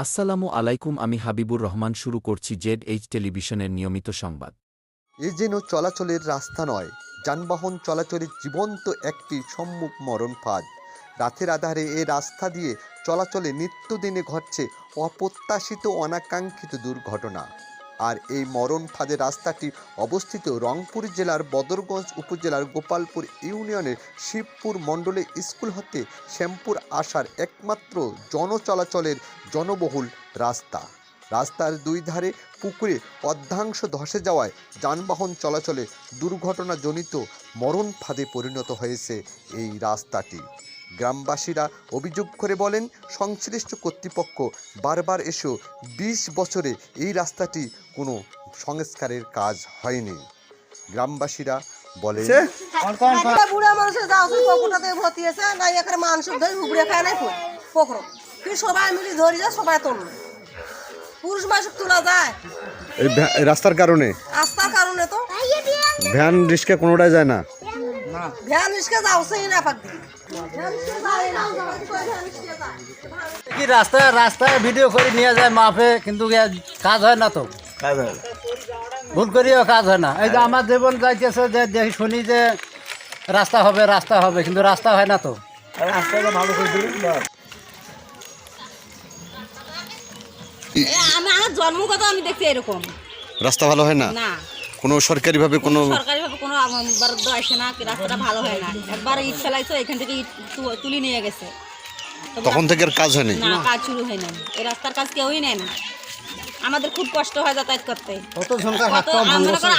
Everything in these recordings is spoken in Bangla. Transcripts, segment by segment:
আসসালামু আলাইকুম, আমি হাবিবুর রহমান। শুরু করছি ZH টেলিভিশনের নিয়মিত সংবাদ। এ যেন চলাচলের রাস্তা নয়, যানবাহন চলাচলের জীবন্ত একটি সম্মুখ মরণ ফাঁদ। রাতের আধারে এ রাস্তা দিয়ে চলাচলে নিত্যদিনে ঘটছে অপ্রত্যাশিত অনাকাঙ্ক্ষিত দুর্ঘটনা। আর এই মরণ ফাঁদের রাস্তাটি অবস্থিত রংপুর জেলার বদরগঞ্জ উপজেলার গোপালপুর ইউনিয়নের শিবপুর মণ্ডলে স্কুল হতে শ্যামপুর আসার একমাত্র জনচলাচলের জনবহুল রাস্তা। রাস্তার দুই ধারে পুকুরে অর্ধাংশ ধসে যাওয়ায় যানবাহন চলাচলে দুর্ঘটনাজনিত মরণ ফাঁদে পরিণত হয়েছে এই রাস্তাটি। গ্রামবাসীরা অভিযোগ করে বলেন, সংশ্লিষ্ট কর্তৃপক্ষ বারবার এসেও 20 বছরে এই রাস্তাটি কোনো সংস্কারের কাজ হয়নি। গ্রামবাসীরা বলে, বুড়া মানুষের যাওয়া পুকুরটাতে ভর্তি আছে না, এখানে মানুষ ধরে হুবড়ে খায় নাই পুকুর সবাই মিলে ধরি যায়, সবাই তুলল পুরুষ মানুষ তোলা যায় এই রাস্তার কারণে তো ভ্যান রিক্সা কোনোটাই যায় না। ভ্যান রিক্সা যাওছেই না পাক কি রাস্তায় ভিডিও করে নিয়ে যায় মাপে, কিন্তু কাজ হয় না তো, ভুল করিও কাজ হয় না। এই যে আমার জীবন যাইতেছে, যে দেখি শুনি যে রাস্তা হবে, কিন্তু রাস্তা হয় না তো। রাস্তাটা ভালো করে দিন। আমার জন্মগত আমি দেখছি এরকম রাস্তা ভালো হয় না, না কোনো সরকারিভাবে কোনো বরাদ্দ আসে না, রাস্তাটা ভালো হয় না। একবার ইট ফেলাইছো, এখান থেকে ইট তুলে নিয়ে গেছে, তখন থেকে আর কাজ হয়নি। না, কাজ শুরু হয় না। এই রাস্তার কাজ কেউই নেয় না। আমাদের খুব কষ্ট হয় যাতায়াত করতে।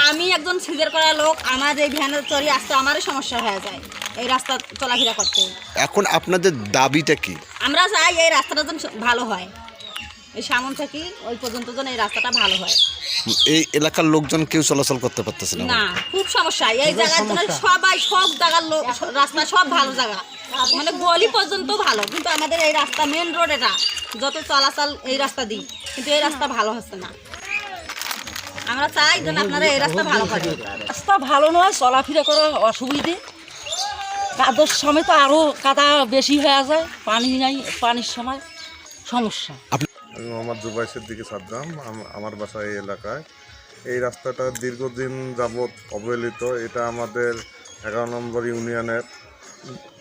আমি একজন সিজার করা লোক, আমার এই ভ্যানের চড়ি আসতে আমারই সমস্যা হয়ে যায় এই রাস্তা চলাফেরা করতে। এখন আপনাদের দাবিটা কি? আমরা চাই এই রাস্তাটা যেন ভালো হয়, এই সামন থেকে ওই পর্যন্ত যেন এই রাস্তাটা ভালো হয়। এই এলাকার লোকজন কেউ চলাচল করতে পারতেছে না, না, খুব সমস্যা। এই জায়গার জন্য সবাই, সব জায়গার লোক, রাস্তা সব ভালো জায়গা, মানে গলি পর্যন্ত ভালো, কিন্তু আমাদের এই রাস্তা মেন রোড, এটা যত চলাচল এই রাস্তা দিই, কিন্তু এই রাস্তা ভালো হচ্ছে না। আমরা চাই যেন আপনারা এই রাস্তা ভালো করেন। রাস্তা ভালো নয়, চলাফেরা করার অসুবিধে। কাদার সময় তো আরও কাদা বেশি হয়ে যায়, পানি নাই, পানির সময় সমস্যা। আমি মোহাম্মদ জুবাইর দিকে সাদ্দাম, আমার বাসা এই এলাকায়। এই রাস্তাটা দীর্ঘদিন যাবৎ অবহেলিত। এটা আমাদের 11 নম্বর ইউনিয়নের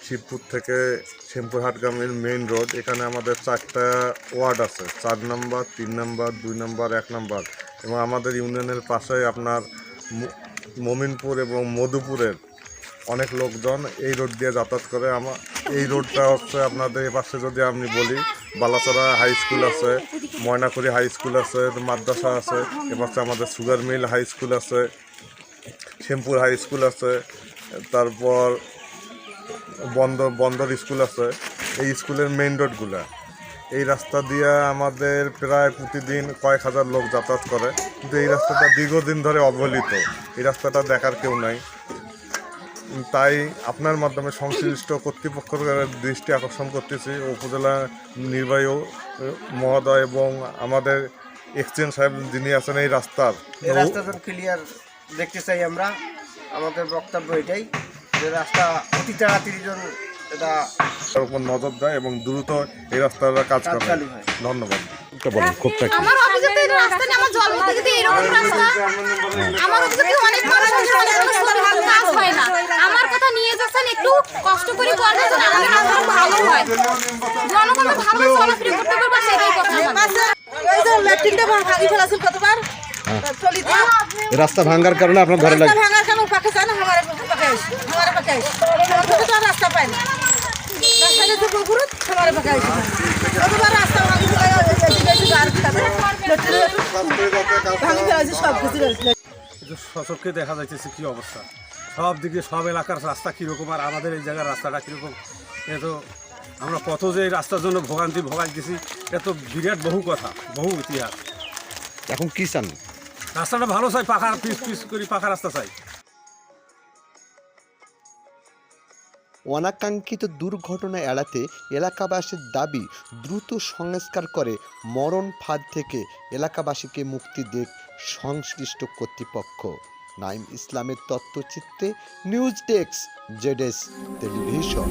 শিবপুর থেকে শ্যামপুরহাটগামীর মেইন রোড। এখানে আমাদের 4টা ওয়ার্ড আছে, 4 নম্বর, 3 নম্বর, 2 নম্বর, 1 নম্বর। এবং আমাদের ইউনিয়নের পাশে আপনার মমিনপুর এবং মধুপুরের অনেক লোকজন এই রোড দিয়ে যাতায়াত করে। এই রোডটা হচ্ছে আপনাদের এই পাশে যদি আমি বলি, বালাচড়া হাই স্কুল আছে, ময়নাকুড়ি হাই স্কুল আছে, মাদ্রাসা আছে, এবার আমাদের সুগার মিল হাই স্কুল আছে, শ্যামপুর হাই স্কুল আছে, তারপর বন্দর স্কুল আছে। এই স্কুলের মেইন রোডগুলা, এই রাস্তা দিয়ে আমাদের প্রায় প্রতিদিন কয়েক হাজার লোক যাতায়াত করে, কিন্তু এই রাস্তাটা দীর্ঘদিন ধরে অবহেলিত। এই রাস্তাটা দেখার কেউ নাই। তাই আপনার মাধ্যমে সংশ্লিষ্ট কর্তৃপক্ষের দৃষ্টি আকর্ষণ করতেছি, উপজেলা নির্বাহী মহোদয় এবং আমাদের এক্সচেঞ্জ সাহেব যিনি আছেন এই রাস্তাটা ক্লিয়ার দেখতে চাই আমরা। আমাদের বক্তব্য এটাই যে রাস্তা অতি তাড়াতাড়ি এটার উপর নজর দেয় এবং দ্রুত এই রাস্তাটা কাজ করে। ধন্যবাদ। আমার অভিযোগ তো এই রাস্তা নিয়ে, আমার জন্ম থেকে তো এরকম রাস্তা, আমার অভিযোগ অনেক মানুষ কাজ হয় না। আমার কথা নিয়ে যাচ্ছেন, একটু কষ্ট করে করবেন, আমাদের রাস্তা ভালো হয়, জনগণ ভালো চলাফেরা করতে পারবে, সেটাই কথা। এই যে ল্যাট্রিনটা ভাঙি ফেলাছিল কতবার, চলি দিয়ে রাস্তা ভাঙার কারণে আপনার ঘরে লাগে, ভাঙার কারণে পাকে যায় না, আমার পাকে আসে, তো রাস্তা পায় না, রাস্তা গেছে পুকুর, আমার পাকে আসে কতবার রাস্তা ভাঙি ফেলা সচক্ষে দেখা যাইতেছে কি অবস্থা, সব দিকে সব এলাকার রাস্তা কীরকম, আর আমাদের এই জায়গার রাস্তাটা কীরকম। এ তো আমরা কত যে এই রাস্তার জন্য ভোগাইতেছি, এ তো বিরাট বহু কথা, বহু ইতিহাস। এখন কি চান? রাস্তাটা ভালো চাই, পাকা পিস করে পাকা রাস্তা চাই। অনাকাঙ্ক্ষিত দুর্ঘটনা এড়াতে এলাকাবাসীর দাবি, দ্রুত সংস্কার করে মরণ ফাঁদ থেকে এলাকাবাসীকে মুক্তি দেখ সংশ্লিষ্ট কর্তৃপক্ষ। নাইম ইসলামের তথ্যচিত্রে নিউজ ডেস্ক, ZH টেলিভিশন।